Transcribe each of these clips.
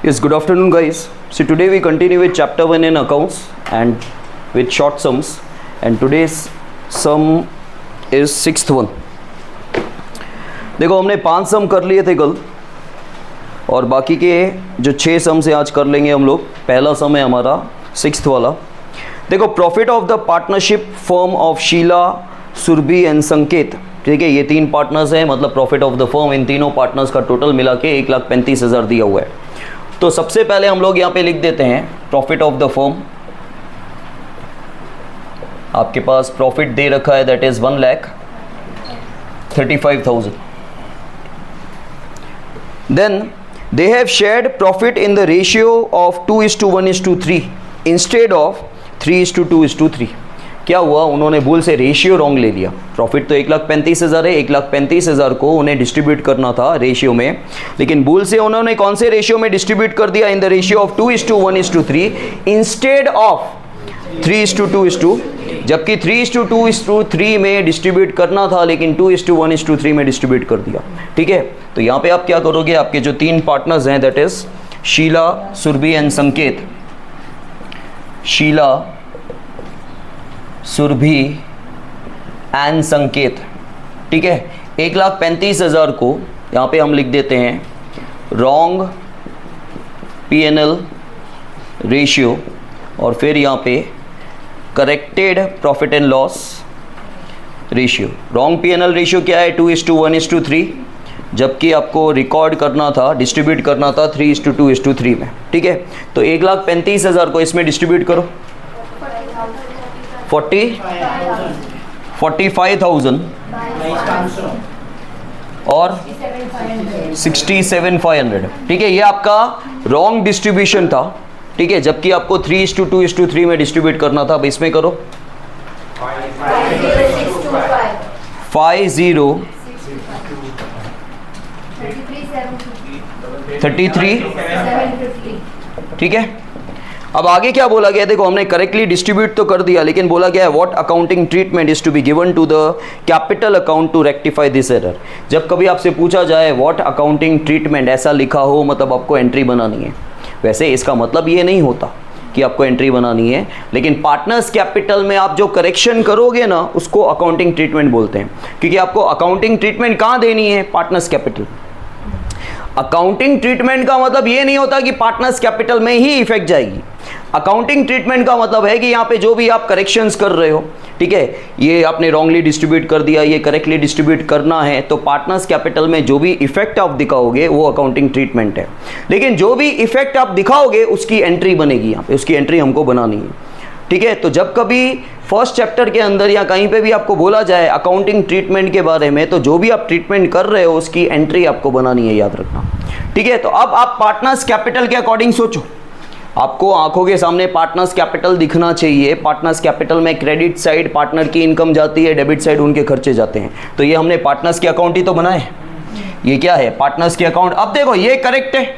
Yes, good afternoon guys. So today we continue with chapter 1 in accounts and with short sums, and today's sum is sixth one. देखो हमने 5 सम कर लिए थे कल और बाकी के जो 6 सम से आज कर लेंगे हम लोग. पहला सम है हमारा सिक्स्थ वाला. देखो profit of the partnership firm of Sheela, Surabhi and Sanket. ठीक है, ये 3 पार्टनर्स हैं, मतलब प्रॉफिट ऑफ द फर्म इन तीनों पार्टनर्स का टोटल मिला के 1,35,000 दिया हुआ है. तो सबसे पहले हम लोग यहाँ पे लिख देते हैं प्रॉफिट ऑफ द फर्म. आपके पास प्रॉफिट दे रखा है, that is 1,35,000. Then they have shared profit in the ratio of 2:1:3 instead of 3:2:3. क्या हुआ, उन्होंने भूल से रेशियो रॉन्ग ले लिया. प्रॉफिट तो 1,35,000 है, 1,35,000 को उन्हें डिस्ट्रीब्यूट करना था रेशियो में, लेकिन भूल से उन्होंने कौन से रेशियो में डिस्ट्रीब्यूट कर दिया, इन the ratio of 2:1:3 instead of 3:2:2. जबकि 3:2:3 में डिस्ट्रीब्यूट करना था, लेकिन 2:1:3 में डिस्ट्रीब्यूट कर दिया. ठीक है, तो यहाँ पे आप क्या करोगे, आपके जो 3 पार्टनर्स हैं that is Sheela, Surabhi and Sanket. Sheela, Surabhi and Sanket. ठीक है, 1,35,000 को यहाँ पे हम लिख देते हैं रॉन्ग P&L रेशियो और फिर यहाँ पे corrected profit and loss ratio. Wrong P&L ratio क्या है, 2:1:3, जबकि आपको रिकॉर्ड करना था, डिस्ट्रीब्यूट करना था 3:2:3 में. ठीक है, तो 1,35,000 को इसमें डिस्ट्रीब्यूट करो. 45,000 और 67,500. ठीक है, ये आपका रॉन्ग डिस्ट्रीब्यूशन था. ठीक है, जबकि आपको 3:2:3 में डिस्ट्रीब्यूट करना था. अब इसमें करो 33. ठीक है, अब आगे क्या बोला गया, देखो हमने करेक्टली डिस्ट्रीब्यूट तो कर दिया, लेकिन बोला गया है what accounting treatment is to be given to the capital account to rectify this error. जब कभी आपसे पूछा जाए व्हाट अकाउंटिंग ट्रीटमेंट, ऐसा लिखा हो, मतलब आपको एंट्री बनानी है. वैसे इसका मतलब ये नहीं होता कि आपको एंट्री बनानी है, लेकिन पार्टनर्स कैपिटल में आप जो करेक्शन करोगे ना, उसको अकाउंटिंग ट्रीटमेंट बोलते हैं. क्योंकि आपको अकाउंटिंग ट्रीटमेंट कहाँ देनी है, पार्टनर्स कैपिटल. अकाउंटिंग ट्रीटमेंट का मतलब ये नहीं होता कि पार्टनर्स कैपिटल में ही इफेक्ट जाएगी. अकाउंटिंग ट्रीटमेंट का मतलब है कि यहाँ पे जो भी आप करेक्शंस कर रहे हो, ठीक है, ये आपने रॉन्गली डिस्ट्रीब्यूट कर दिया, ये करेक्टली डिस्ट्रीब्यूट करना है, तो पार्टनर्स कैपिटल में जो भी इफेक्ट आप दिखाओगे वो अकाउंटिंग ट्रीटमेंट है. लेकिन जो भी इफेक्ट आप दिखाओगे उसकी एंट्री बनेगी, यहाँ पे उसकी एंट्री हमको बनानी है. ठीक है, तो जब कभी फर्स्ट चैप्टर के अंदर या कहीं पे भी आपको बोला जाए अकाउंटिंग ट्रीटमेंट के बारे में, तो जो भी आप ट्रीटमेंट कर रहे हो उसकी एंट्री आपको बनानी है, याद रखना. ठीक है, तो अब आप पार्टनर्स कैपिटल के अकॉर्डिंग सोचो. आपको आंखों के सामने पार्टनर्स कैपिटल दिखना चाहिए. पार्टनर्स कैपिटल में क्रेडिट साइड पार्टनर की इनकम जाती है, डेबिट साइड उनके खर्चे जाते हैं. तो ये हमने पार्टनर्स के अकाउंट ही तो बनाए. ये क्या है, पार्टनर्स के अकाउंट. अब देखो ये करेक्ट है,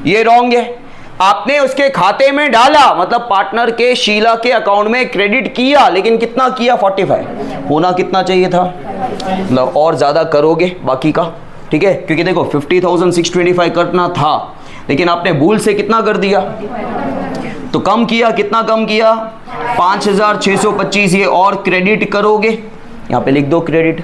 ये रॉन्ग है. आपने उसके खाते में डाला, मतलब पार्टनर के शीला के अकाउंट में क्रेडिट किया, लेकिन कितना किया, 45. होना कितना चाहिए था, मतलब और ज्यादा करोगे बाकी का. ठीक है, क्योंकि देखो 50,625 करना था, लेकिन आपने भूल से कितना कर दिया, तो कम किया. कितना कम किया, 5,625. ये और क्रेडिट करोगे, यहाँ पे लिख दो क्रेडिट.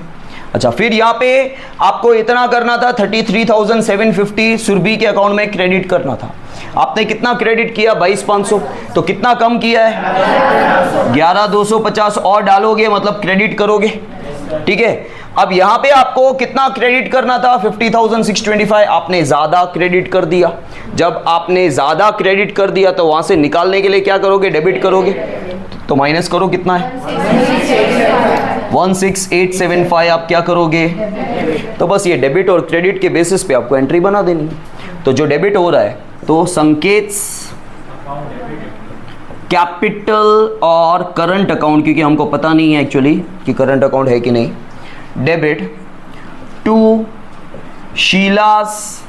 अच्छा, फिर यहाँ पे आपको इतना करना था, 33,750 सुरभि के अकाउंट में क्रेडिट करना था. आपने कितना क्रेडिट किया, 22,500. तो कितना कम किया है, 11,250 और डालोगे, मतलब क्रेडिट करोगे. ठीक है, अब यहाँ पे आपको कितना क्रेडिट करना था, 50,625. आपने ज्यादा क्रेडिट कर दिया. जब आपने ज्यादा क्रेडिट कर दिया तो वहां से निकालने के लिए क्या करोगे, डेबिट करोगे. तो माइनस करो, कितना है, 16,875. आप क्या करोगे, तो बस ये डेबिट और क्रेडिट के बेसिस पे आपको एंट्री बना देनी है. तो जो डेबिट हो रहा है, तो संकेत कैपिटल और करंट अकाउंट, क्योंकि हमको पता नहीं है एक्चुअली कि करंट अकाउंट है कि नहीं, डेबिट टू शीलास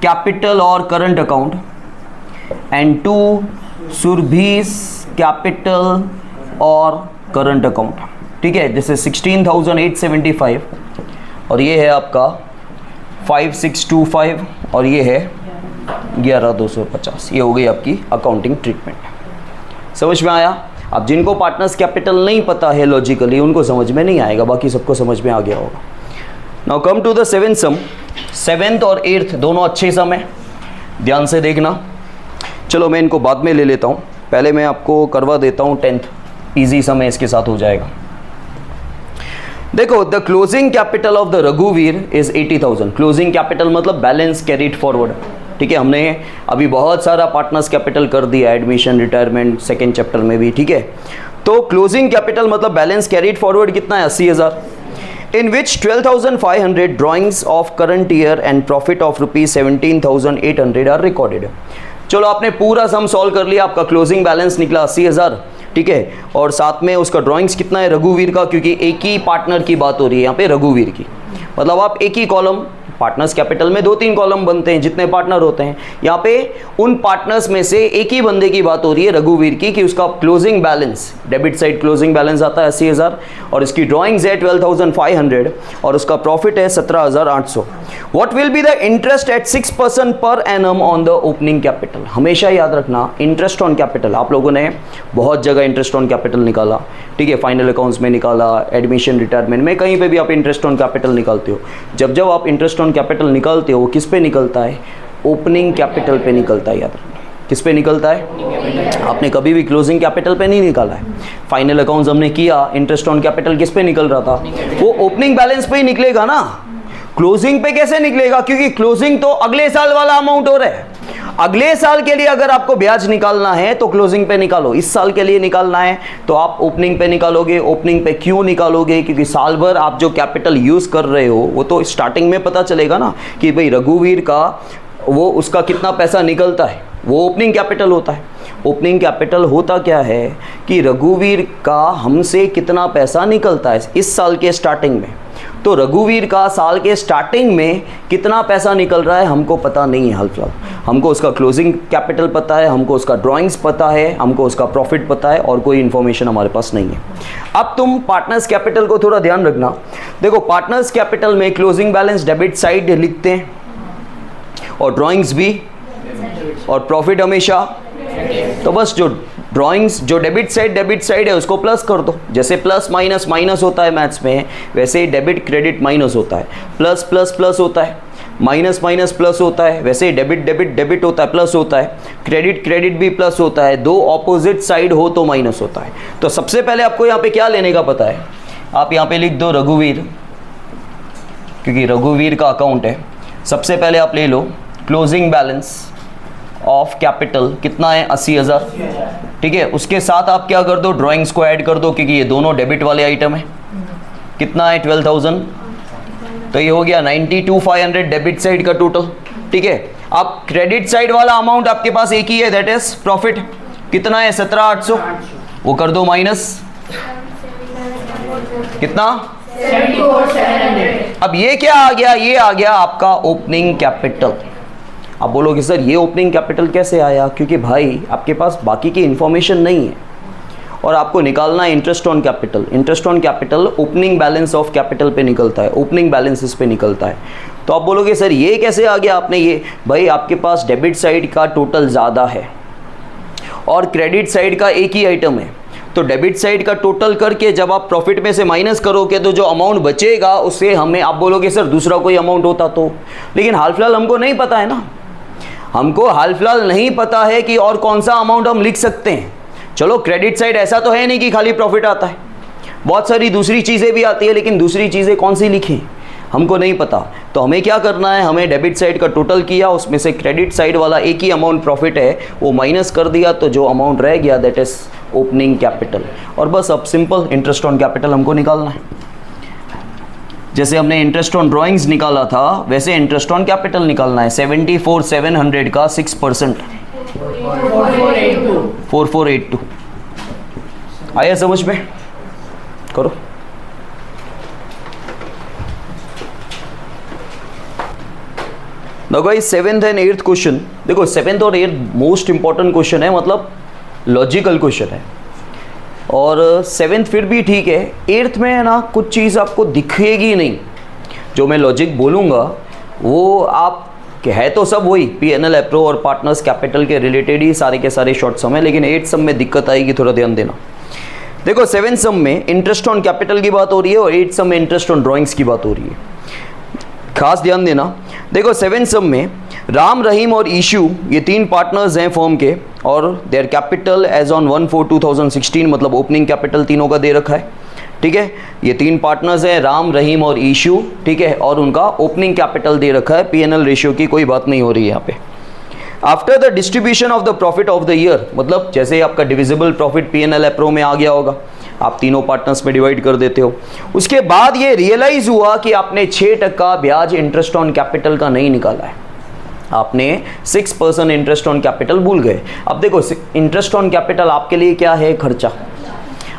कैपिटल और current account and to Surabhi's capital और करंट अकाउंट. ठीक है, जैसे 16,875 और ये है आपका 5,625 और ये है 11,250। ये हो गई आपकी अकाउंटिंग ट्रीटमेंट। समझ में आया? अब जिनको पार्टनर्स कैपिटल नहीं पता है लॉजिकली, उनको समझ में नहीं आएगा, बाकी सबको समझ में आ गया होगा। Now come to the 7th sum. 7th और 8th दोनों अच्छे सम है, ध्यान से देखना। चलो मैं इनको बाद में ले लेता हूँ, पहले मैं आपको करवा देता हूँ 10th। ईजी सम है, इसके साथ हो जाएगा। देखो, the closing capital of the रघुवीर इज 80,000। क्लोजिंग कैपिटल मतलब बैलेंस कैरीड फॉरवर्ड। ठीक है, हमने अभी बहुत सारा पार्टनर्स कैपिटल कर दिया, एडमिशन, रिटायरमेंट, सेकेंड चैप्टर में भी। ठीक है, तो क्लोजिंग कैपिटल मतलब बैलेंस कैरीड फॉरवर्ड कितना है? 80,000। In which 12,500 drawings of current year and profit of ₹17,800 are recorded. चलो आपने पूरा सम सॉल्व कर लिया, आपका क्लोजिंग बैलेंस निकला 80,000। ठीक है, और साथ में उसका ड्राइंग्स कितना है रघुवीर का, क्योंकि एक ही पार्टनर की बात हो रही है यहाँ पे, रघुवीर की। मतलब आप एक ही कॉलम, पार्टनर्स कैपिटल में 2-3 कॉलम बनते हैं जितने पार्टनर होते हैं, यहाँ पे उन पार्टनर्स में से एक ही बंदे की बात हो रही है रघुवीर की, कि उसका closing balance, debit side closing balance आता है 80,000 और इसकी ड्राइंग्स है 12,500 और उसका प्रॉफिट है 17,800। What will be the interest eight 6% per annum on the opening capital. हमेशा याद रखना, इंटरेस्ट ऑन कैपिटल, आप लोगों ने बहुत जगह इंटरेस्ट ऑन कैपिटल निकाला। ठीक है, फाइनल अकाउंट्स में निकाला, एडमिशन, रिटायरमेंट में, कहीं पे भी आप इंटरेस्ट ऑन कैपिटल निकालते हो। जब जब आप इंटरेस्ट ऑन कैपिटल निकालते हो, वो किस पे निकलता है? ओपनिंग कैपिटल पे निकलता है। याद रखना, किस पे निकलता है? आपने कभी भी क्लोजिंग कैपिटल पे नहीं निकाला है। फाइनल अकाउंट्स हमने किया, इंटरेस्ट ऑन कैपिटल किस पे निकल रहा था? वो ओपनिंग बैलेंस पे ही निकलेगा ना। क्लोजिंग पे कैसे निकलेगा? क्योंकि क्लोजिंग तो अगले साल वाला अमाउंट हो रहा है। अगले साल के लिए अगर आपको ब्याज निकालना है तो क्लोजिंग पे निकालो, इस साल के लिए निकालना है तो आप ओपनिंग पे निकालोगे। ओपनिंग पे क्यों निकालोगे? क्योंकि साल भर आप जो कैपिटल यूज कर रहे हो वो तो स्टार्टिंग में पता चलेगा ना कि भाई रघुवीर का वो उसका कितना पैसा निकलता है, वो ओपनिंग कैपिटल होता है। ओपनिंग कैपिटल होता क्या है कि रघुवीर का हमसे कितना पैसा निकलता है इस साल के स्टार्टिंग में। तो रघुवीर का साल के स्टार्टिंग में कितना पैसा निकल रहा है हमको पता नहीं है हाल फिलहाल। हमको उसका क्लोजिंग कैपिटल पता है, हमको उसका ड्राइंग्स पता है, हमको उसका प्रॉफिट पता है, और कोई इन्फॉर्मेशन हमारे पास नहीं है। अब तुम पार्टनर्स कैपिटल को थोड़ा ध्यान रखना। देखो, पार्टनर्स कैपिटल में क्लोजिंग बैलेंस डेबिट साइड लिखते हैं और ड्राइंग्स भी, और प्रॉफिट हमेशा। तो बस जो ड्राइंग्स, जो डेबिट साइड है उसको प्लस कर दो। जैसे प्लस माइनस माइनस होता है मैथ्स में, वैसे ही डेबिट क्रेडिट माइनस होता है। प्लस प्लस प्लस होता है, माइनस माइनस प्लस होता है, वैसे ही डेबिट डेबिट डेबिट होता है, प्लस होता है। क्रेडिट क्रेडिट भी प्लस होता है। दो ऑपोजिट साइड हो तो माइनस होता है। तो सबसे पहले आपको यहाँ पे क्या लेने का पता है? आप यहाँ पे लिख दो रघुवीर, क्योंकि रघुवीर का अकाउंट है। सबसे पहले आप ले लो क्लोजिंग बैलेंस ऑफ कैपिटल कितना है? 80,000। ठीक है, उसके साथ आप क्या कर दो? ड्राइंग्स को ऐड कर दो, क्योंकि ये दोनों डेबिट वाले आइटम है। कितना है? 12,000। तो ये हो गया 92,500 डेबिट साइड का टोटल। ठीक है, अब क्रेडिट साइड वाला अमाउंट आपके पास एक ही है, दैट इज प्रॉफिट। कितना है? 17,800। वो कर दो माइनस, कितना? 74,700। अब ये क्या आ गया? ये आ गया आपका ओपनिंग कैपिटल। आप बोलोगे सर ये ओपनिंग कैपिटल कैसे आया? क्योंकि भाई आपके पास बाकी की इंफॉर्मेशन नहीं है और आपको निकालना है interest on capital. Interest on capital opening balance of capital पे निकलता है, ओपनिंग बैलेंसेस पे निकलता है। तो आप बोलोगे सर ये कैसे आ गया आपने? ये भाई आपके पास डेबिट साइड का टोटल ज़्यादा है और क्रेडिट साइड का एक ही आइटम है। तो डेबिट साइड का टोटल करके जब आप प्रॉफिट में से माइनस करोगे तो जो अमाउंट बचेगा उससे हमें, आप बोलोगे सर दूसरा कोई अमाउंट होता तो, लेकिन हाल फिलहाल हमको नहीं पता है ना। हमको हाल फिलहाल नहीं पता है कि और कौन सा अमाउंट हम लिख सकते हैं। चलो क्रेडिट साइड ऐसा तो है नहीं कि खाली प्रॉफिट आता है, बहुत सारी दूसरी चीज़ें भी आती है, लेकिन दूसरी चीज़ें कौन सी लिखें हमको नहीं पता। तो हमें क्या करना है? हमें डेबिट साइड का टोटल किया, उसमें से क्रेडिट साइड वाला एक ही अमाउंट प्रॉफिट है वो माइनस कर दिया, तो जो अमाउंट रह गया दैट इज ओपनिंग कैपिटल। और बस अब सिंपल इंटरेस्ट ऑन कैपिटल हमको निकालना है। जैसे हमने इंटरेस्ट ऑन ड्राइंग्स निकाला था वैसे इंटरेस्ट ऑन कैपिटल निकालना है। 74,700 का 6% 4482। आया समझ में? करो। देखो guys 7th and 8th question, देखो 7th और 8th मोस्ट इंपॉर्टेंट क्वेश्चन है, मतलब लॉजिकल क्वेश्चन है। और 7th फिर भी ठीक है, 8th में है ना कुछ चीज़ आपको दिखेगी नहीं। जो मैं लॉजिक बोलूँगा वो आप कि है तो सब वही P&L, एप्रो और पार्टनर्स कैपिटल के रिलेटेड ही सारे के सारे शॉर्ट सम है, लेकिन 8 सम में दिक्कत आएगी, थोड़ा ध्यान देना। देखो 7 सम में इंटरेस्ट ऑन कैपिटल की बात हो रही है और 8 सम में इंटरेस्ट ऑन ड्राइंग्स की बात हो रही है, खास ध्यान देना। देखो 7 सम में राम, रहीम और ईशू ये 3 पार्टनर्स हैं फर्म के, और देयर कैपिटल एज ऑन 1/4/2016 मतलब ओपनिंग कैपिटल तीनों का दे रखा है, ठीक है। ये 3 पार्टनर्स हैं राम, रहीम और ईशू, ठीक है, और उनका ओपनिंग कैपिटल दे रखा है। P&L रेशियो की कोई बात नहीं हो रही है यहाँ पे। After the distribution of the profit of the year, मतलब जैसे आपका डिविजिबल प्रॉफिट P&L एप्रो में आ गया होगा, आप तीनों पार्टनर्स में डिवाइड कर देते हो। उसके बाद ये रियलाइज हुआ कि आपने 6% ब्याज इंटरेस्ट ऑन कैपिटल का नहीं निकाला है, आपने 6% इंटरेस्ट ऑन कैपिटल भूल गए। अब देखो इंटरेस्ट ऑन कैपिटल आपके लिए क्या है, खर्चा।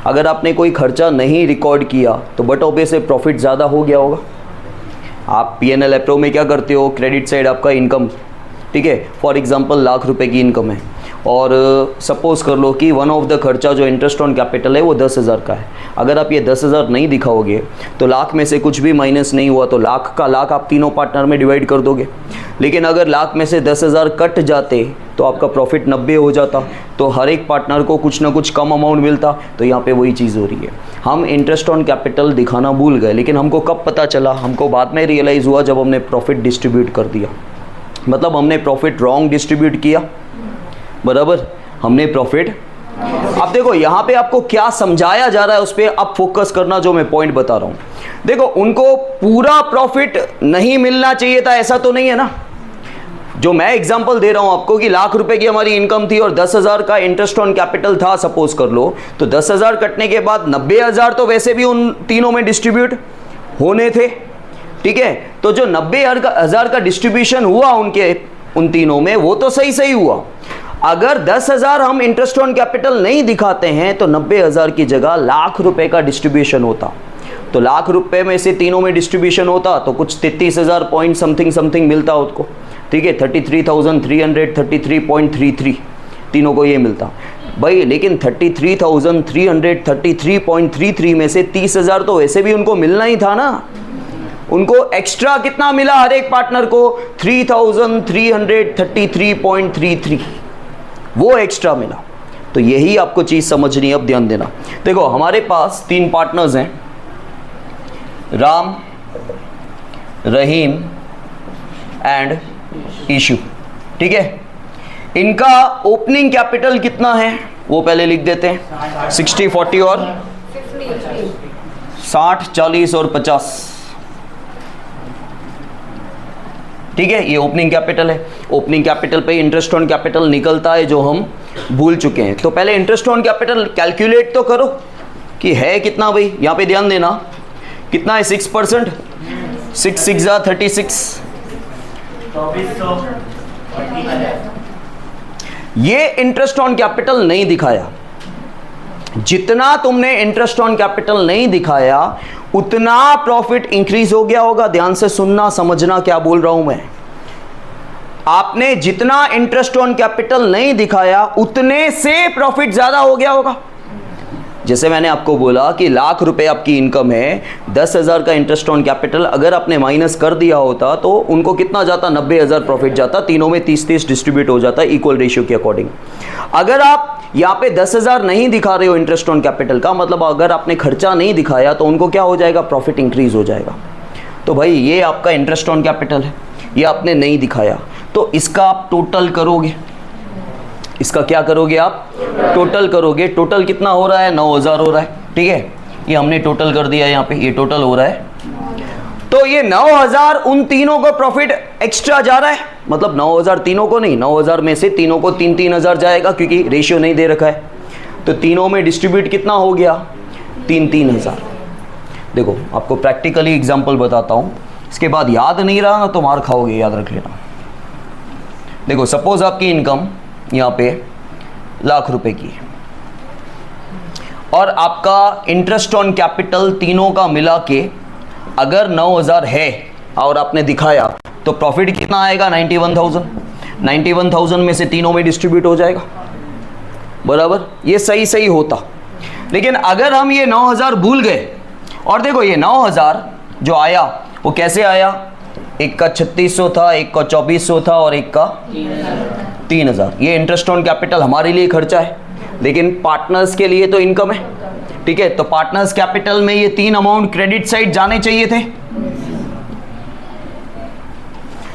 अगर आपने कोई खर्चा नहीं रिकॉर्ड किया तो बट ऑब्वियसली प्रॉफिट ज़्यादा हो गया होगा। आप P&L एप्रो में क्या करते हो, क्रेडिट साइड आपका इनकम, ठीक है, फॉर एग्जांपल लाख रुपए की इनकम है, और सपोज कर लो कि वन ऑफ द खर्चा जो इंटरेस्ट ऑन कैपिटल है वो 10,000 का है। अगर आप ये 10,000 नहीं दिखाओगे तो लाख में से कुछ भी माइनस नहीं हुआ तो लाख का लाख आप तीनों पार्टनर में डिवाइड कर दोगे। लेकिन अगर लाख में से 10,000 कट जाते तो आपका प्रॉफिट 90 हो जाता, तो हर एक पार्टनर को कुछ ना कुछ कम अमाउंट मिलता। तो यहाँ पे वही चीज़ हो रही है, हम इंटरेस्ट ऑन कैपिटल दिखाना भूल गए, लेकिन हमको कब पता चला, हमको बाद में रियलाइज़ हुआ जब हमने प्रॉफिट डिस्ट्रीब्यूट कर दिया। मतलब हमने प्रॉफिट रॉन्ग डिस्ट्रीब्यूट किया, बराबर, हमने प्रॉफिट। अब देखो यहाँ पे आपको क्या समझाया जा रहा है उस पर अब फोकस करना, जो मैं पॉइंट बता रहा हूँ। देखो उनको पूरा प्रॉफिट नहीं मिलना चाहिए था, ऐसा तो नहीं है ना। जो मैं एग्जांपल दे रहा हूँ आपको कि लाख रुपए की हमारी इनकम थी और 10,000 का इंटरेस्ट ऑन कैपिटल था, सपोज कर लो, तो 10,000 कटने के बाद 90,000 तो वैसे भी उन तीनों में डिस्ट्रीब्यूट होने थे, ठीक है। तो जो 90,000 का डिस्ट्रीब्यूशन हुआ उन तीनों में, वो तो सही सही हुआ। अगर 10,000 हम इंटरेस्ट ऑन कैपिटल नहीं दिखाते हैं तो 90,000 की जगह लाख रुपए का डिस्ट्रीब्यूशन होता, तो लाख रुपए में से तीनों में डिस्ट्रीब्यूशन होता तो कुछ 33,000 पॉइंट समथिंग मिलता उसको, ठीक है, 33,333.33 तीनों को ये मिलता भाई। लेकिन 33,333.33 में से 30,000 तो वैसे भी उनको मिलना ही था ना। उनको एक्स्ट्रा कितना मिला हर एक पार्टनर को, 3,333.33, वो एक्स्ट्रा मिला। तो यही आपको चीज समझनी है, अब ध्यान देना। देखो हमारे पास 3 पार्टनर्स हैं, राम, रहीम एंड ईशू, ठीक है। इनका ओपनिंग कैपिटल कितना है वो पहले लिख देते हैं, 60, 40 और 60, 40 और 50, ठीक है। ये ओपनिंग कैपिटल है। ओपनिंग कैपिटल पे इंटरेस्ट ऑन कैपिटल निकलता है जो हम भूल चुके हैं। तो पहले इंटरेस्ट ऑन कैपिटल कैलकुलेट तो करो कि है कितना भाई। यहाँ पे ध्यान देना, कितना है, 6%, 6 6 36, ये इंटरेस्ट ऑन कैपिटल नहीं दिखाया। जितना तुमने इंटरेस्ट ऑन कैपिटल नहीं दिखाया उतना प्रॉफिट इंक्रीज हो गया होगा। ध्यान से सुनना, समझना क्या बोल रहा हूं मैं। आपने जितना इंटरेस्ट ऑन कैपिटल नहीं दिखाया उतने से प्रॉफिट ज्यादा हो गया होगा। जैसे मैंने आपको बोला कि लाख रुपए आपकी इनकम है, 10,000 का इंटरेस्ट ऑन कैपिटल अगर आपने माइनस कर दिया होता तो उनको कितना जाता, 90,000 प्रॉफिट जाता, तीनों में 30-30 डिस्ट्रीब्यूट हो जाता इक्वल रेशियो के अकॉर्डिंग। अगर आप यहाँ पे 10,000 नहीं दिखा रहे हो इंटरेस्ट ऑन कैपिटल का, मतलब अगर आपने खर्चा नहीं दिखाया तो उनको क्या हो जाएगा, प्रॉफिट इंक्रीज हो जाएगा। तो भाई ये आपका इंटरेस्ट ऑन कैपिटल है, ये आपने नहीं दिखाया, तो इसका आप टोटल करोगे। इसका क्या करोगे आप, टोटल करोगे। टोटल कितना हो रहा है, 9,000 हो रहा है, ठीक है। ये हमने टोटल कर दिया, यहाँ पे ये टोटल हो रहा है। तो ये 9,000 उन तीनों को प्रॉफिट एक्स्ट्रा जा रहा है, मतलब 9,000 तीनों को नहीं, 9,000 में से तीनों को 3-3,000 जाएगा क्योंकि रेशियो नहीं दे रखा है। तो तीनों में डिस्ट्रीब्यूट कितना हो गया, 3-3,000। देखो आपको प्रैक्टिकली एग्जांपल बताता हूँ, इसके बाद याद नहीं रहा ना तो मार खाओगे, याद रख लेना। देखो सपोज आपकी इनकम यहाँ पे लाख रुपए की है और आपका इंटरेस्ट ऑन कैपिटल तीनों का मिला के अगर 9,000 है और आपने दिखाया तो प्रॉफिट कितना आएगा, 91,000। 91,000 में से तीनों में डिस्ट्रीब्यूट हो जाएगा, बराबर। ये सही सही होता। लेकिन अगर हम ये 9,000 भूल गए और देखो ये 9,000 जो आया वो कैसे आया, एक का 3600 था, एक का 2400 था और एक का 3000। ये इंटरेस्ट ऑन कैपिटल हमारे लिए खर्चा है, लेकिन पार्टनर्स के लिए तो इनकम है। ठीक है, तो पार्टनर्स कैपिटल में ये 3 अमाउंट क्रेडिट साइड जाने चाहिए थे,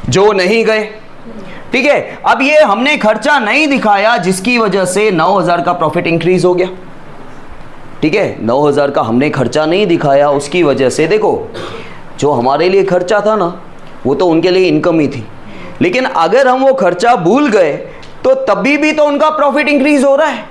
जो नहीं गए। ठीक है, अब ये हमने खर्चा नहीं दिखाया जिसकी वजह से 9000 का प्रॉफिट इंक्रीज हो गया। ठीक है, 9000 का हमने खर्चा नहीं दिखाया, उसकी वजह से देखो जो हमारे लिए खर्चा था ना वो तो उनके लिए इनकम ही थी, लेकिन अगर हम वो खर्चा भूल गए तो तभी भी तो उनका प्रॉफिट इंक्रीज हो रहा है,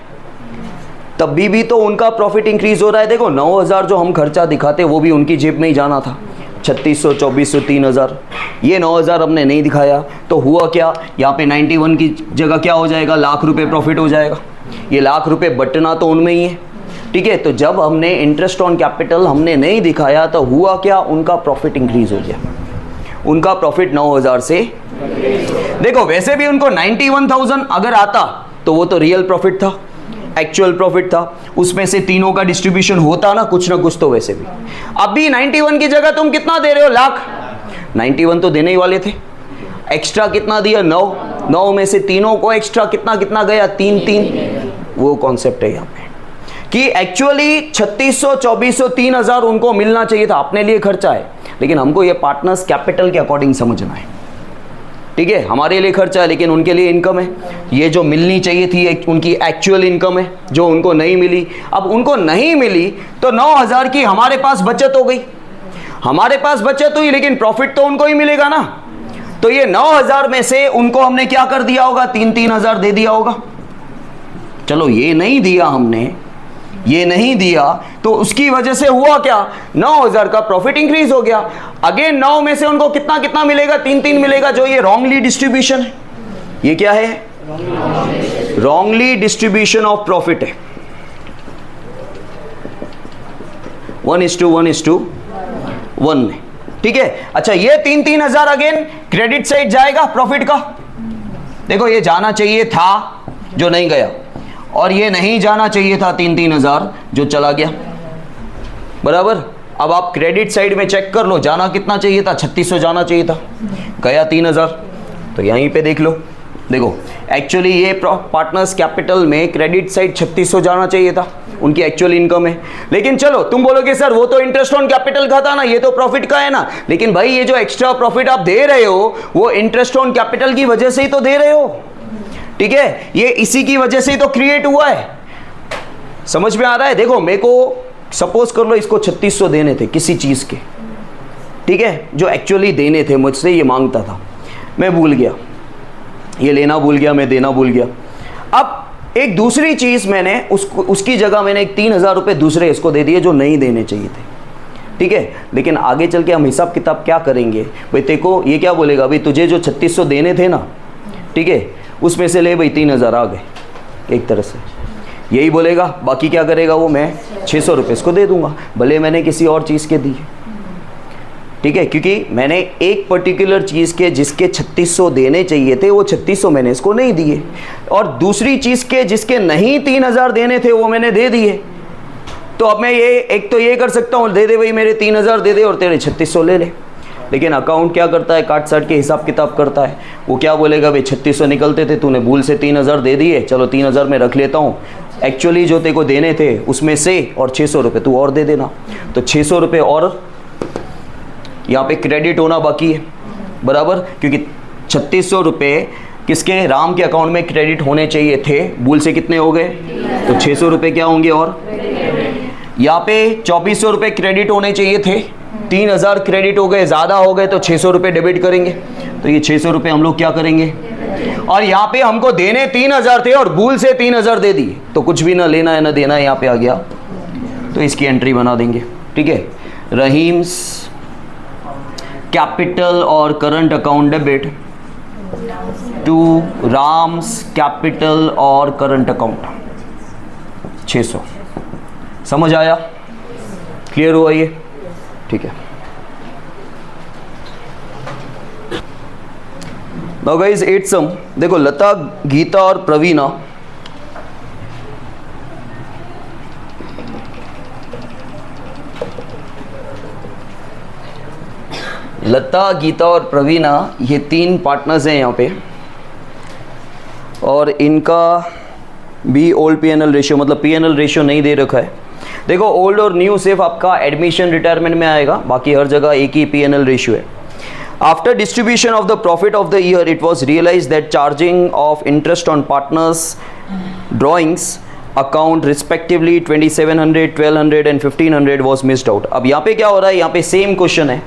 तभी भी तो उनका प्रॉफिट इंक्रीज हो रहा है। देखो 9000 जो हम खर्चा दिखाते वो भी उनकी जेब में ही जाना था, 3600, 2400, 3000। ये 9000 हमने नहीं दिखाया तो हुआ क्या, यहाँ पे 91 की जगह क्या हो जाएगा, लाख रुपए प्रॉफिट हो जाएगा। ये लाख रुपए बटना तो उनमें ही है। ठीक है, तो जब हमने इंटरेस्ट ऑन कैपिटल हमने नहीं दिखाया तो हुआ क्या, उनका प्रॉफिट इंक्रीज हो गया। उनका प्रॉफिट 9000 से, देखो वैसे भी उनको 91,000 अगर आता तो वो तो रियल प्रॉफिट था, एक्चुअल प्रॉफिट था, उसमें से तीनों का डिस्ट्रीब्यूशन होता ना कुछ ना कुछ तो वैसे भी। अभी 91 की जगह तुम कितना दे रहे हो, लाख। 91 तो देने ही वाले थे, एक्स्ट्रा कितना दिया, 9 में से तीनों को एक्स्ट्रा कितना कितना गया, 3। वो कॉन्सेप्ट है यहाँ पे कि एक्चुअली 3600, 2400, 3000 उनको मिलना चाहिए था, अपने लिए खर्चा है, लेकिन हमको ये पार्टनर्स कैपिटल के अकॉर्डिंग समझना है। ठीक है, हमारे लिए खर्चा है लेकिन उनके लिए इनकम है। ये जो मिलनी चाहिए थी उनकी एक्चुअल इनकम है, जो उनको नहीं मिली। अब उनको नहीं मिली तो 9000 की हमारे पास बचत हो गई, हमारे पास बचत हुई, लेकिन प्रॉफिट तो उनको ही मिलेगा ना। तो ये 9000 में से उनको हमने क्या कर दिया होगा, 3-3000 दे दिया होगा। चलो ये नहीं दिया हमने, ये नहीं दिया तो उसकी वजह से हुआ क्या, 9000 का प्रॉफिट इंक्रीज हो गया। अगेन 9 में से उनको कितना कितना मिलेगा, 3 मिलेगा, जो ये रॉन्गली डिस्ट्रीब्यूशन है। ये क्या है, रॉन्गली डिस्ट्रीब्यूशन ऑफ प्रॉफिट है, 1:1:1 में। ठीक है, अच्छा ये 3-3000 अगेन क्रेडिट साइड जाएगा प्रॉफिट का। देखो ये जाना चाहिए था जो नहीं गया, और ये नहीं जाना चाहिए था 3-3000 जो चला गया, बराबर। अब आप क्रेडिट साइड में चेक कर लो, जाना कितना चाहिए था, 3600 जाना चाहिए था, गया 3000। तो यहीं पे देख लो, देखो एक्चुअली ये पार्टनर्स कैपिटल में क्रेडिट साइड 3600 जाना चाहिए था, उनकी एक्चुअल इनकम है। लेकिन चलो तुम बोलोगे सर वो तो इंटरेस्ट ऑन कैपिटल का था ना, ये तो प्रॉफिट का है ना। लेकिन भाई ये जो एक्स्ट्रा प्रॉफिट आप दे रहे हो वो इंटरेस्ट ऑन कैपिटल की वजह से ही तो दे रहे हो। ठीक है, ये इसी की वजह से ही तो क्रिएट हुआ है, समझ में आ रहा है। देखो मेरे को सपोज कर लो इसको 3600 देने थे किसी चीज के, ठीक है, जो एक्चुअली देने थे, मुझसे ये मांगता था, मैं भूल गया, ये लेना भूल गया, मैं देना भूल गया। अब एक दूसरी चीज मैंने उसकी जगह मैंने एक 3000 रुपये दूसरे इसको दे दिए जो नहीं देने चाहिए थे। ठीक है, लेकिन आगे चल के हम हिसाब किताब क्या करेंगे, भाई देखो ये क्या बोलेगा, भाई तुझे जो 3600 देने थे ना, ठीक है, उसमें से ले भाई 3000 आ गए, एक तरह से यही बोलेगा। बाकी क्या करेगा वो, मैं 600 रुपये इसको दे दूंगा, भले मैंने किसी और चीज़ के दिए। ठीक है, क्योंकि मैंने एक पर्टिकुलर चीज़ के जिसके 3600 देने चाहिए थे वो 3600 मैंने इसको नहीं दिए, और दूसरी चीज़ के जिसके नहीं 3000 देने थे वो मैंने दे दिए। तो अब मैं ये एक तो ये कर सकता हूँ, दे दे भाई मेरे 3000 दे दे और तेरे 3600 ले ले। लेकिन अकाउंट क्या करता है, काट साट के हिसाब किताब करता है। वो क्या बोलेगा, भाई 3600 निकलते थे, तूने भूल से 3000 दे दिए, चलो 3000 में रख लेता हूँ, एक्चुअली जो तेरे को देने थे उसमें से और 600 रुपये तू और दे देना। तो 600 रुपये और यहाँ पे क्रेडिट होना बाकी है, बराबर, क्योंकि 3600 रुपये किसके, राम के अकाउंट में क्रेडिट होने चाहिए थे, भूल से कितने हो गए, तो 600 रुपये क्या होंगे, और यहाँ पे 2400 रुपये क्रेडिट होने चाहिए थे, 3000 क्रेडिट हो गए, ज़्यादा हो गए तो 600 रुपये डेबिट करेंगे। तो ये 600 रुपये हम लोग क्या करेंगे, और यहाँ पे हमको देने 3000 थे और भूल से 3000 दे दिए, तो कुछ भी ना लेना है ना देना है, यहाँ पे आ गया, तो इसकी एंट्री बना देंगे। ठीक है, रहीम्स कैपिटल और current account debit to Ram's capital और करंट अकाउंट 600। समझ आया, क्लियर हुआ ये, ठीक है। नाउ गाइस 8 सम, देखो लता, गीता और प्रवीणा लता, गीता और प्रवीणा ये 3 पार्टनर्स हैं यहाँ पे, और इनका भी ओल्ड पीएनएल रेशियो मतलब पीएनएल रेशियो नहीं दे रखा है। देखो ओल्ड और न्यू सिर्फ आपका एडमिशन रिटायरमेंट में आएगा, बाकी हर जगह एक ही पीएनएल रेशियो है। After distribution of the profit of the year it was realise that charging of interest on partners drawings account respectively 2700, 1200 and 1500 was missed out. अब यहाँ पे क्या हो रहा है, यहाँ पे सेम क्वेश्चन है,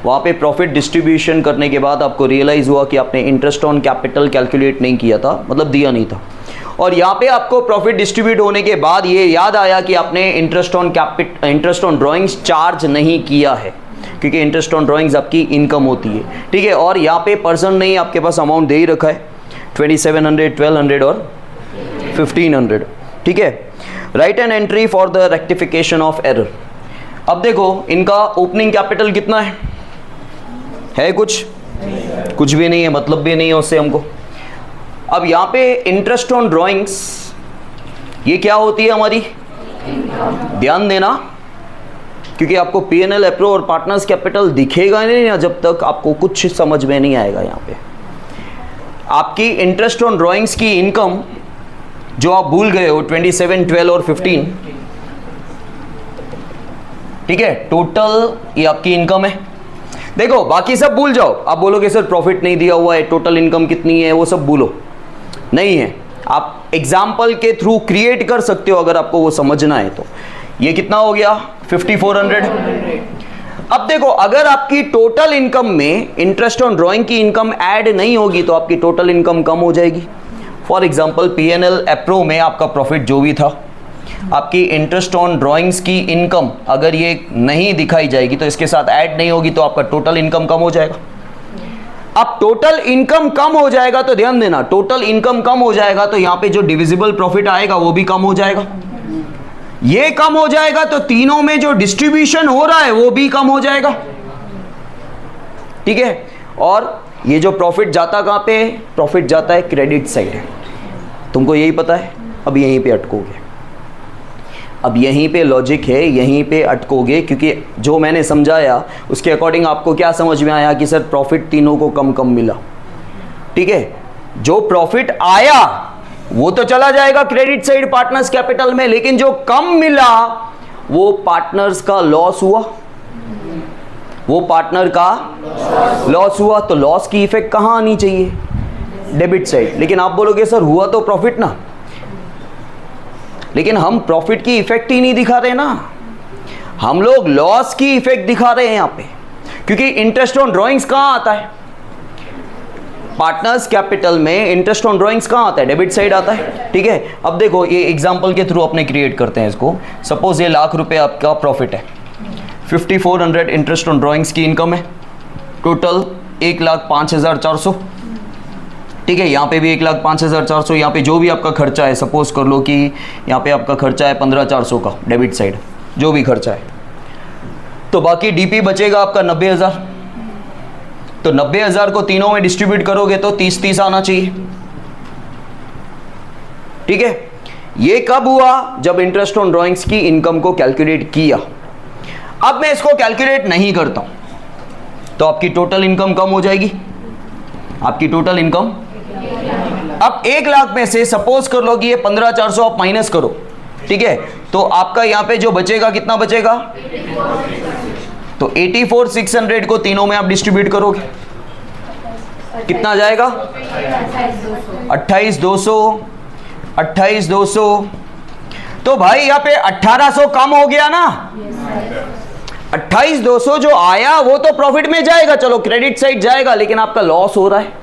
वहाँ पे प्रॉफिट डिस्ट्रीब्यूशन करने के बाद आपको रियलाइज़ हुआ कि आपने इंटरेस्ट ऑन कैपिटल कैलकुलेट नहीं किया था, मतलब दिया नहीं था, और यहाँ पे आपको प्रॉफिट डिस्ट्रीब्यूट होने के बाद ये याद आया कि आपने इंटरेस्ट ऑन ड्राइंग्स चार्ज नहीं किया है, क्योंकि इंटरेस्ट ऑन ड्राइंग्स आपकी इनकम होती है, ठीक है। और यहाँ पे पर्सन नहीं, आपके पास अमाउंट दे ही रखा है 2700, 1200 और 1500, ठीक है। Right an entry for the rectification of error. अब देखो इनका ओपनिंग कैपिटल कितना है कुछ भी नहीं है, मतलब भी नहीं है उससे हमको। अब यहाँ पे इंटरेस्ट ऑन ड्राइंग्स ये क्या होती है हमारी, ध्यान देना, क्योंकि आपको पीएनएल, एप्रो और पार्टनर्स कैपिटल दिखेगा नहीं ना जब तक आपको कुछ समझ में नहीं आएगा। यहाँ पे आपकी इंटरेस्ट ऑन ड्राइंग्स की इनकम जो आप भूल गए हो 27, 12 और 15, ठीक है, टोटल ये आपकी इनकम है। देखो बाकी सब भूल जाओ, आप बोलोगे सर प्रॉफिट नहीं दिया हुआ है, टोटल इनकम कितनी है, वो सब भूलो, नहीं है। आप एग्जाम्पल के थ्रू क्रिएट कर सकते हो अगर आपको वो समझना है तो। ये कितना हो गया 5400। अब देखो अगर आपकी टोटल इनकम में इंटरेस्ट ऑन ड्राइंग की इनकम ऐड नहीं होगी तो आपकी टोटल इनकम कम हो जाएगी। फॉर एग्जाम्पल पीएनएल एप्रो में आपका प्रॉफिट जो भी था, आपकी इंटरेस्ट ऑन ड्राइंग्स की इनकम अगर ये नहीं दिखाई जाएगी तो इसके साथ ऐड नहीं होगी तो आपका टोटल इनकम कम हो जाएगा। अब टोटल इनकम कम हो जाएगा तो ध्यान देना, टोटल इनकम कम हो जाएगा तो यहां पे जो डिविजिबल प्रॉफिट आएगा वो भी कम हो जाएगा। ये कम हो जाएगा तो तीनों में जो डिस्ट्रीब्यूशन हो रहा है वो भी कम हो जाएगा, ठीक है। और ये जो प्रॉफिट जाता कहां पे, प्रॉफिट जाता है क्रेडिट साइड, तुमको यही पता है। अब यहीं पे अटकोगे, अब यहीं पे लॉजिक है, यहीं पे अटकोगे, क्योंकि जो मैंने समझाया उसके अकॉर्डिंग आपको क्या समझ में आया कि सर प्रॉफिट तीनों को कम कम मिला, ठीक है। जो प्रॉफिट आया वो तो चला जाएगा क्रेडिट साइड पार्टनर्स कैपिटल में, लेकिन जो कम मिला वो पार्टनर्स का लॉस हुआ, वो पार्टनर का लॉस हुआ। तो लॉस की इफेक्ट कहां आनी चाहिए, डेबिट साइड। लेकिन आप बोलोगे सर हुआ तो प्रॉफिट ना, लेकिन हम प्रॉफिट की इफेक्ट ही नहीं दिखा रहे ना, हम लोग लॉस की इफेक्ट दिखा रहे हैं यहां पे, क्योंकि इंटरेस्ट ऑन ड्राइंग्स कहां आता है, पार्टनर्स कैपिटल में इंटरेस्ट ऑन ड्राइंग्स कहां आता है, डेबिट साइड आता है, ठीक है। अब देखो ये एग्जांपल के थ्रू अपने क्रिएट करते हैं इसको। सपोज ये ₹1,00,000 आपका प्रॉफिट है, 5400 इंटरेस्ट ऑन ड्राइंग्स की इनकम है, टोटल 1,05,400, ठीक है। यहाँ पे भी 1,05,400, यहाँ पे जो भी आपका खर्चा है, सपोज कर लो कि यहाँ पे आपका खर्चा है 15,400 का, डेबिट साइड जो भी खर्चा है, तो बाकी डीपी बचेगा आपका 90,000। तो 90,000 को तीनों में डिस्ट्रीब्यूट करोगे तो 30-30 आना चाहिए, ठीक है। ये कब हुआ, जब इंटरेस्ट ऑन ड्राइंग्स की इनकम को कैलकुलेट किया। अब मैं इसको कैलकुलेट नहीं करता हूं तो आपकी टोटल इनकम कम हो जाएगी, आपकी टोटल इनकम। अब 1,00,000 में से सपोज कर लो कि ये 15,400 आप माइनस करो, ठीक है, तो आपका यहां पे जो बचेगा कितना बचेगा, तो 84,600 को तीनों में आप डिस्ट्रीब्यूट करोगे, कितना जाएगा 28,200, 28,200। तो भाई यहाँ पे 1,800 कम हो गया ना, 28,200 जो आया वो तो प्रॉफिट में जाएगा, चलो क्रेडिट साइड जाएगा, लेकिन आपका लॉस हो रहा है,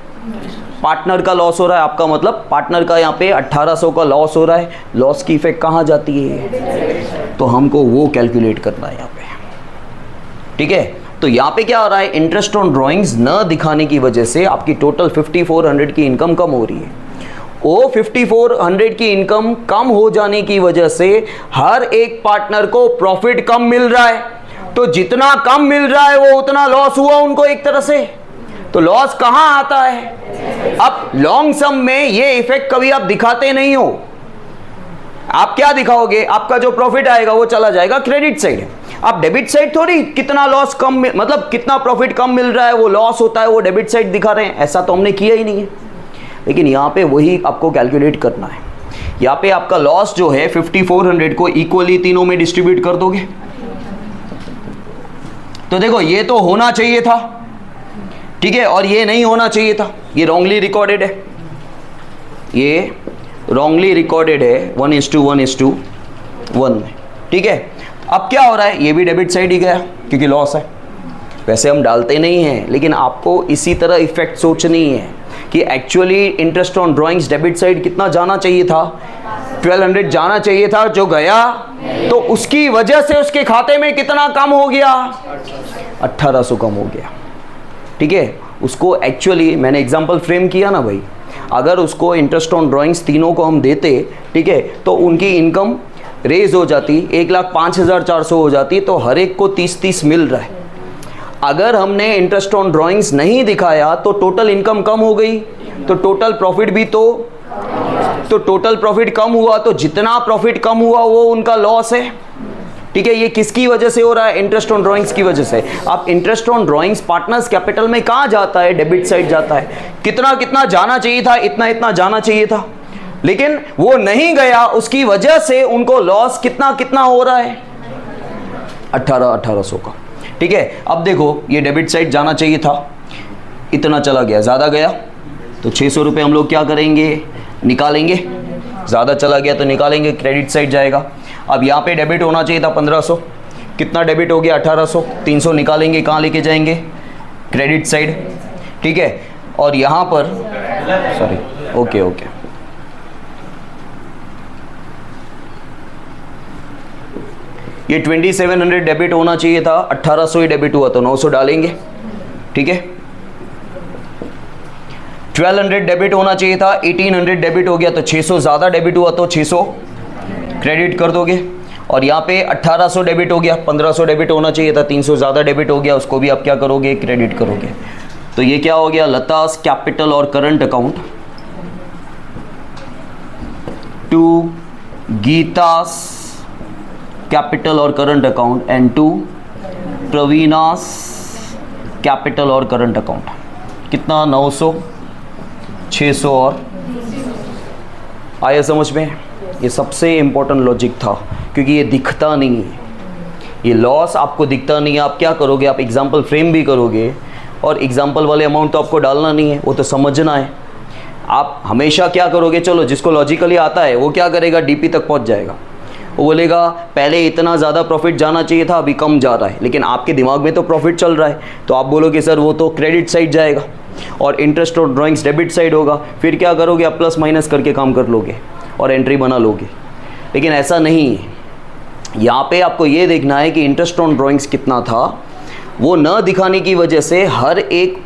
पार्टनर का लॉस हो रहा है। आपका मतलब पार्टनर का यहाँ पे 1,800 का लॉस हो रहा है। लॉस की इफेक्ट कहाँ जाती है, तो हमको वो कैलकुलेट करना है यहाँ पे, ठीक है। तो यहाँ पे क्या हो रहा है, इंटरेस्ट ऑन ड्राइंग्स न दिखाने की वजह से आपकी टोटल 5400 की इनकम कम हो रही है। वो 5400 की इनकम कम हो जाने की वजह से हर एक पार्टनर को प्रॉफिट कम मिल रहा है, तो जितना कम मिल रहा है वो उतना लॉस हुआ उनको एक तरह से। तो लॉस कहां आता है, अब लॉन्ग सम में ये इफेक्ट कभी आप दिखाते नहीं हो, आप क्या दिखाओगे, आपका जो प्रॉफिट आएगा वो चला जाएगा क्रेडिट साइड। आप डेबिट साइड थोड़ी कितना लॉस कम मतलब कितना प्रॉफिट कम मिल रहा है वो लॉस होता है वो डेबिट साइड दिखा रहे हैं, ऐसा तो हमने किया ही नहीं है। लेकिन यहाँ पे वही आपको कैलकुलेट करना है। यहाँ पे आपका लॉस जो है 5400 को इक्वली तीनों में डिस्ट्रीब्यूट कर दोगे। तो देखो ये तो होना चाहिए था, ठीक है, और ये नहीं होना चाहिए था, ये रॉन्गली रिकॉर्डेड है, ये रॉन्गली रिकॉर्डेड है 1:1:1 में, ठीक है। अब क्या हो रहा है, ये भी डेबिट साइड ही गया क्योंकि लॉस है। वैसे हम डालते नहीं हैं, लेकिन आपको इसी तरह इफेक्ट सोचनी है कि actually interest on drawings debit side कितना जाना चाहिए था, 1200 जाना चाहिए था, जो गया तो उसकी वजह से उसके खाते में कितना कम हो गया, 1800 कम हो गया, ठीक है। उसको एक्चुअली मैंने एग्जांपल फ्रेम किया ना भाई, अगर उसको इंटरेस्ट ऑन ड्राइंग्स तीनों को हम देते, ठीक है, तो उनकी इनकम रेज हो जाती, 1,05,400 हो जाती, तो हर एक को 30-30 मिल रहा है। अगर हमने इंटरेस्ट ऑन ड्राइंग्स नहीं दिखाया तो टोटल इनकम कम हो गई, तो टोटल प्रॉफिट भी तो टोटल प्रॉफिट कम हुआ, तो जितना प्रॉफिट कम हुआ वो उनका लॉस है, ठीक है। ये किसकी वजह से हो रहा है, इंटरेस्ट ऑन ड्राइंग्स की वजह से। अब interest on drawings partners capital में कहाँ जाता है, डेबिट साइड जाता है। कितना कितना जाना चाहिए था, इतना इतना जाना चाहिए था, लेकिन वो नहीं गया, उसकी वजह से उनको लॉस कितना कितना हो रहा है, 1800 का, ठीक है। अब देखो ये डेबिट साइड जाना चाहिए था, इतना चला गया, ज़्यादा गया तो 600 रुपये हम लोग क्या करेंगे, निकालेंगे, ज़्यादा चला गया तो निकालेंगे, क्रेडिट साइड जाएगा। अब यहाँ पे डेबिट होना चाहिए था 1500, कितना डेबिट हो गया 1800, 300 निकालेंगे, कहाँ लेके जाएंगे, क्रेडिट साइड, ठीक है। और यहाँ पर सॉरी ओके ये 2700 डेबिट होना चाहिए था, 1800 ही डेबिट हुआ तो 900 डालेंगे, ठीक है। 1200 डेबिट होना चाहिए था, 1800 डेबिट हो गया तो 600 ज़्यादा डेबिट हुआ तो 600 क्रेडिट कर दोगे। और यहाँ पे 1800 डेबिट हो गया, 1500 डेबिट होना चाहिए था, 300 ज़्यादा डेबिट हो गया, उसको भी आप क्या करोगे, क्रेडिट करोगे। तो ये क्या हो गया, लतास कैपिटल और current account to Geeta's capital और current account and to Praveena's capital और करंट अकाउंट। कितना, 900, 600 और आया समझ में। ये सबसे इम्पोर्टेंट लॉजिक था क्योंकि ये दिखता नहीं है, ये लॉस आपको दिखता नहीं है। आप क्या करोगे, आप एग्जाम्पल फ्रेम भी करोगे और एग्जाम्पल वाले अमाउंट तो आपको डालना नहीं है, वो तो समझना है। आप हमेशा क्या करोगे, चलो जिसको लॉजिकली आता है वो क्या करेगा, डीपी तक पहुंच जाएगा, वो बोलेगा पहले इतना ज़्यादा प्रॉफिट जाना चाहिए था, अभी कम जा रहा है, लेकिन आपके दिमाग में तो प्रॉफिट चल रहा है, तो आप बोलोगे सर वो तो क्रेडिट साइड जाएगा और इंटरेस्ट और ड्राइंग्स डेबिट साइड होगा। फिर क्या करोगे, आप प्लस माइनस करके काम कर लोगे और एंट्री बना लोगे, लेकिन ऐसा नहीं है। यहाँ पे आपको ये देखना है कि इंटरेस्ट ऑन ड्राइंग्स कितना था, वो न दिखाने की वजह से हर एक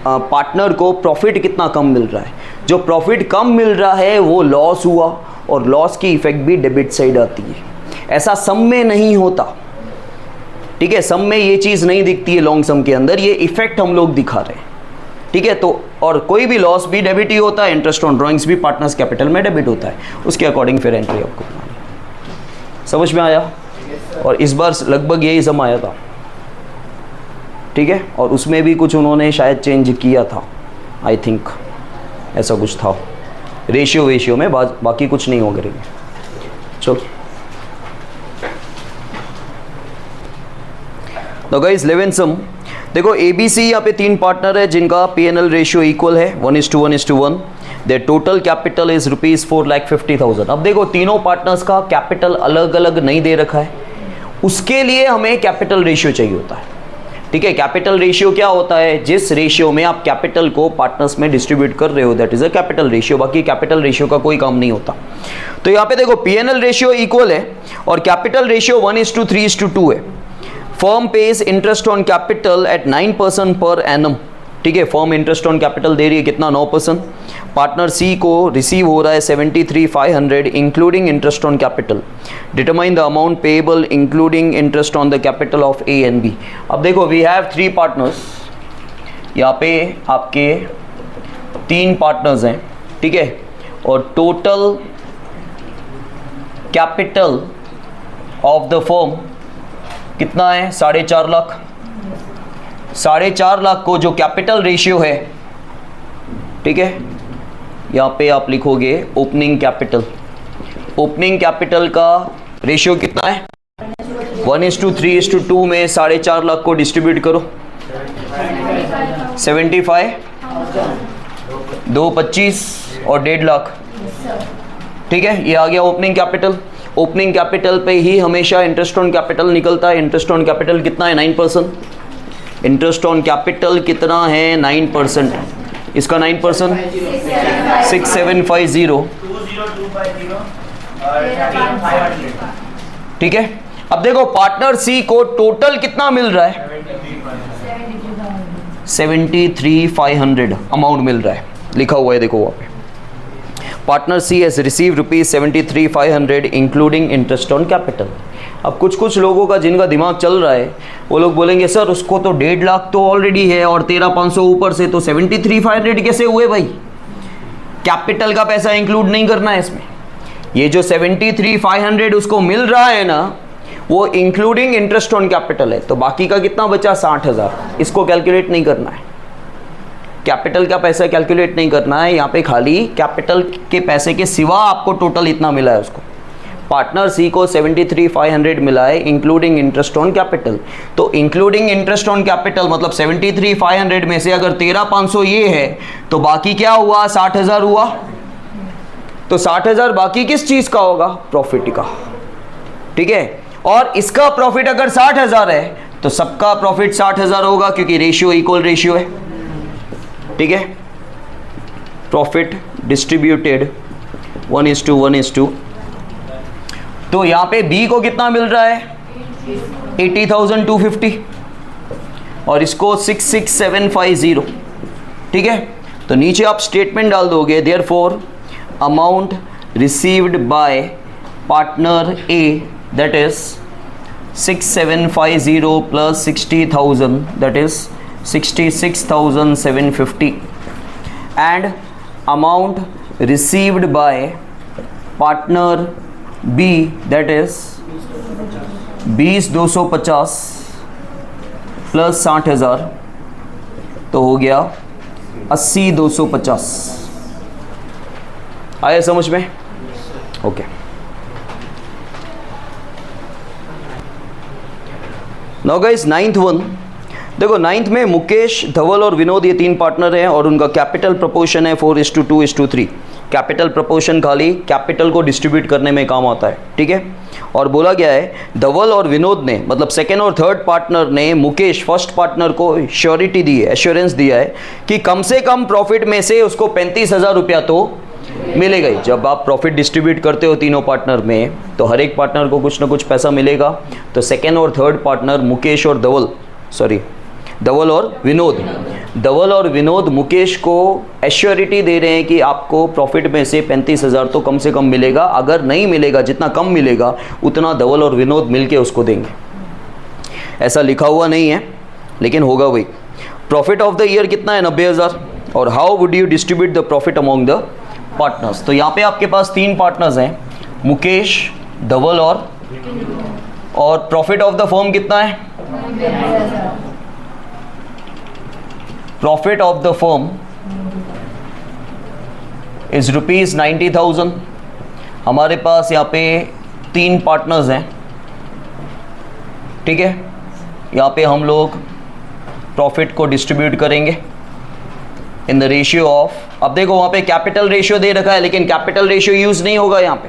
पार्टनर को प्रॉफिट कितना कम मिल रहा है। जो प्रॉफिट कम मिल रहा है वो लॉस हुआ और लॉस की इफेक्ट भी डेबिट साइड आती है। ऐसा सम में नहीं होता, ठीक है, सम में ये चीज़ नहीं दिखती है लॉन्ग सम के अंदर, ये इफेक्ट हम लोग दिखा रहे हैं, ठीक है। तो और कोई भी लॉस भी डेबिट ही होता है, इंटरेस्ट ऑन ड्राइंग्स भी पार्टनर्स कैपिटल में डेबिट होता है, उसके अकॉर्डिंग फिर एंट्री आपको बनानी। समझ में आया। और इस बार लगभग यही सम आया था, ठीक है, और उसमें भी कुछ उन्होंने शायद चेंज किया था, आई थिंक ऐसा कुछ था रेशियो में, बाकी कुछ नहीं हो करेंगे। चलो तो गाइस 11th सम देखो, ABC यहाँ पे 3 पार्टनर है जिनका P&L रेशियो इक्वल है 1:1:1। There total capital is ₹4,50,000। अब देखो तीनों पार्टनर्स का कैपिटल अलग अलग नहीं दे रखा है, उसके लिए हमें कैपिटल रेशियो चाहिए होता है, ठीक है। कैपिटल रेशियो क्या होता है, जिस रेशियो में आप कैपिटल को पार्टनर्स में डिस्ट्रीब्यूट कर रहे हो, that is a capital ratio. बाकी कैपिटल रेशियो का कोई काम नहीं होता। तो यहाँ पे देखो P&L रेशियो इक्वल है और कैपिटल रेशियो 1:3:2 है। Firm page interest on capital eight 9% per annum, ठीक है। फर्म इंटरेस्ट ऑन कैपिटल दे रही है कितना, 9%। पार्टनर सी को रिसीव हो रहा है 73,500 including interest on capital. Determine the amount payable including interest on the capital of A and B. अब देखो वी हैव 3 पार्टनर्स, यहाँ पे आपके 3 पार्टनर्स हैं, ठीक है, और total capital of the firm कितना है? 4.5 लाख। 4.5 लाख को जो कैपिटल रेशियो है, ठीक है, यहाँ पे आप लिखोगे ओपनिंग कैपिटल। ओपनिंग कैपिटल का रेशियो कितना है? 1:3:2 में 4.5 लाख को डिस्ट्रीब्यूट करो। 75, 2 25 और 1.5 लाख, ठीक है, ये आ गया ओपनिंग कैपिटल। ओपनिंग कैपिटल पे ही हमेशा इंटरेस्ट ऑन कैपिटल निकलता है। इंटरेस्ट ऑन कैपिटल कितना है? 9%। इंटरेस्ट ऑन कैपिटल कितना है? 9%। इसका 9% 6750, ठीक है। अब देखो पार्टनर सी को टोटल कितना मिल रहा है? 73,500 अमाउंट मिल रहा है, लिखा हुआ है देखो वहाँ पे। Partner C has receive ₹73,500 including interest on capital. अब कुछ लोगों का जिनका दिमाग चल रहा है वो लोग बोलेंगे सर उसको तो 1.5 लाख तो ऑलरेडी है और 13,500 ऊपर से, तो 73,500 कैसे हुए भाई? कैपिटल का पैसा इंक्लूड नहीं करना है इसमें। ये जो 73,500 उसको मिल रहा है ना, वो इंक्लूडिंग इंटरेस्ट ऑन कैपिटल है। तो बाकी का कितना बचा? 60,000। इसको कैलकुलेट नहीं करना है, कैपिटल का पैसा कैलकुलेट नहीं करना है। यहाँ पे खाली कैपिटल के पैसे के सिवा आपको टोटल इतना मिला है उसको। पार्टनर सी को 73,500 मिला है इंक्लूडिंग इंटरेस्ट ऑन कैपिटल। तो इंक्लूडिंग इंटरेस्ट ऑन कैपिटल मतलब 73,500 में से अगर 13,500 ये है तो बाकी क्या हुआ? 60,000 हुआ। तो 60,000 बाकी किस चीज का होगा? प्रॉफिट का, ठीक है। और इसका प्रॉफिट अगर 60,000 है तो सबका प्रॉफिट 60,000 होगा, क्योंकि रेशियो इक्वल रेशियो है, ठीक है। Profit distributed 1:1:2। तो यहां पे बी को कितना मिल रहा है? 80,250 और इसको 66,750, ठीक है। तो नीचे आप स्टेटमेंट डाल दोगे, therefore amount received bye partner A that is 6750 plus 60,000 that is 66,750 and amount received by partner B that is 20,250 plus 60,000 तो हो गया 80,250। आया समझ में? Okay. Now guys 9th one देखो। 9th में मुकेश, धवल और विनोद ये 3 पार्टनर हैं और उनका कैपिटल प्रपोर्शन है 4:2:3। कैपिटल प्रपोर्शन खाली कैपिटल को डिस्ट्रीब्यूट करने में काम आता है, ठीक है। और बोला गया है धवल और विनोद ने, मतलब सेकेंड और थर्ड पार्टनर ने मुकेश फर्स्ट पार्टनर को श्योरिटी दी है, एश्योरेंस दिया है कि कम से कम प्रॉफिट में से उसको 35,000 रुपया तो मिलेगा ही। जब आप प्रॉफिट डिस्ट्रीब्यूट करते हो तीनों पार्टनर में तो हर एक पार्टनर को कुछ ना कुछ पैसा मिलेगा। तो सेकेंड और थर्ड पार्टनर मुकेश और धवल और विनोद मुकेश को एश्योरिटी दे रहे हैं कि आपको प्रॉफिट में से 35,000 तो कम से कम मिलेगा। अगर नहीं मिलेगा, जितना कम मिलेगा उतना धवल और विनोद मिलके उसको देंगे। ऐसा लिखा हुआ नहीं है लेकिन होगा वही। प्रॉफिट ऑफ द ईयर कितना है? 90,000। और how would you distribute the profit among the partners? तो यहाँ पे आपके पास 3 पार्टनर्स हैं, मुकेश, धवल और प्रॉफिट ऑफ द फर्म कितना है? Profit of the firm is ₹90,000। हमारे पास यहाँ पे 3 पार्टनर्स हैं, ठीक है। यहाँ पे हम लोग प्रॉफिट को डिस्ट्रीब्यूट करेंगे इन द रेशियो ऑफ, अब देखो वहाँ पे कैपिटल रेशियो दे रखा है लेकिन कैपिटल रेशियो यूज़ नहीं होगा यहाँ पे,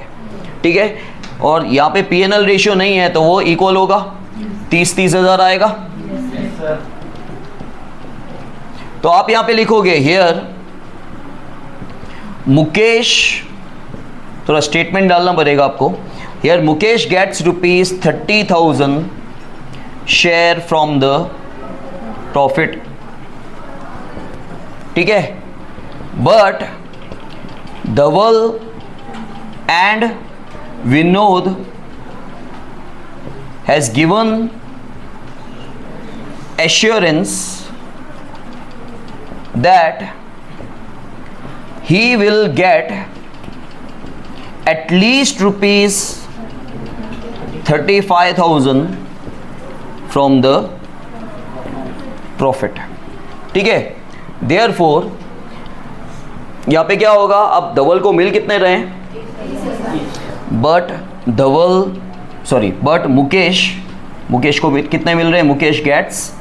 ठीक है। और यहाँ पे P&L रेशियो नहीं है तो वो इक्वल होगा, 30,000 आएगा। तो आप यहाँ पे लिखोगे हियर मुकेश, थोड़ा स्टेटमेंट डालना पड़ेगा आपको। Here Mukesh gets ₹30,000 share from the profit, ठीक है। But Dhaval and Vinod has given assurance that he will get at least 35,000 from the profit. ठीक है, देयरफॉर यहाँ पे क्या होगा, अब धवल को मिल कितने रहे, बट मुकेश को कितने मिल रहे हैं, मुकेश गेट्स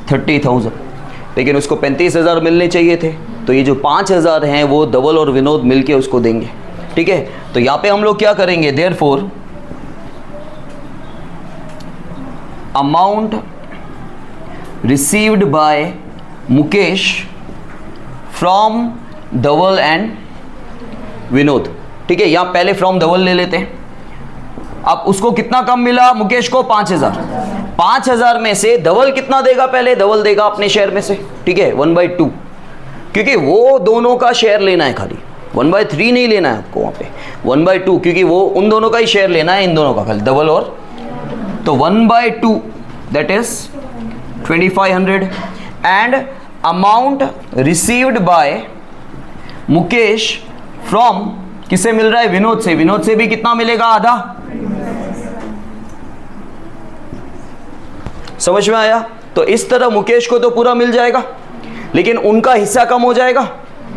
₹30,000, लेकिन उसको 35,000 मिलने चाहिए थे, तो ये जो 5,000 हैं वो धवल और विनोद मिलके उसको देंगे। ठीक है, तो यहाँ पे हम लोग क्या करेंगे, therefore amount received by Mukesh from Dhaval and Vinod. ठीक है, यहाँ पहले फ्रॉम धवल ले लेते हैं। अब उसको कितना कम मिला, मुकेश को 5,000। 5,000 में से धवल कितना देगा, पहले धवल देगा अपने शेयर में से। ठीक है, 1/2, क्योंकि वो दोनों का शेयर लेना है, खाली 1/3 नहीं लेना है आपको वहाँ पे, 1/2, क्योंकि वो उन दोनों का ही शेयर लेना है, इन दोनों का खाली, धवल और, तो 1/2 that is 2500 and amount received by Mukesh from, किससे मिल रहा है, विनोद से। विनोद से भी कितना मिलेगा, आधा। समझ में आया? तो इस तरह मुकेश को तो पूरा मिल जाएगा, लेकिन उनका हिस्सा कम हो जाएगा।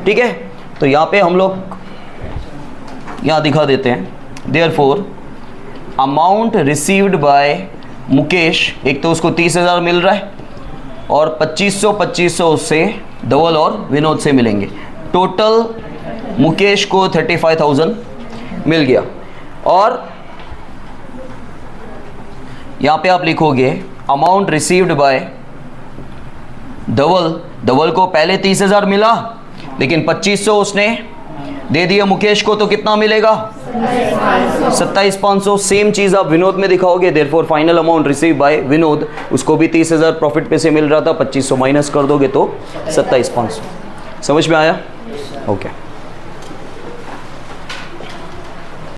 ठीक है, तो यहाँ पे हम लोग यहाँ दिखा देते हैं, therefore amount received by Mukesh, एक तो उसको 30,000 मिल रहा है और 2500 उससे धवल और विनोद से मिलेंगे। टोटल मुकेश को 35,000 मिल गया। और यहाँ पे आप लिखोगे अमाउंट रिसीव्ड बाय धवल को पहले 30,000 मिला, लेकिन 2500 उसने दे दिया मुकेश को, तो कितना मिलेगा, 27,500। सेम चीज़ आप विनोद में दिखाओगे, therefore final amount receive by Vinod, उसको भी 30,000 प्रॉफिट पे से मिल रहा था, 2500 माइनस कर दोगे तो 27,500। समझ में आया? ओके।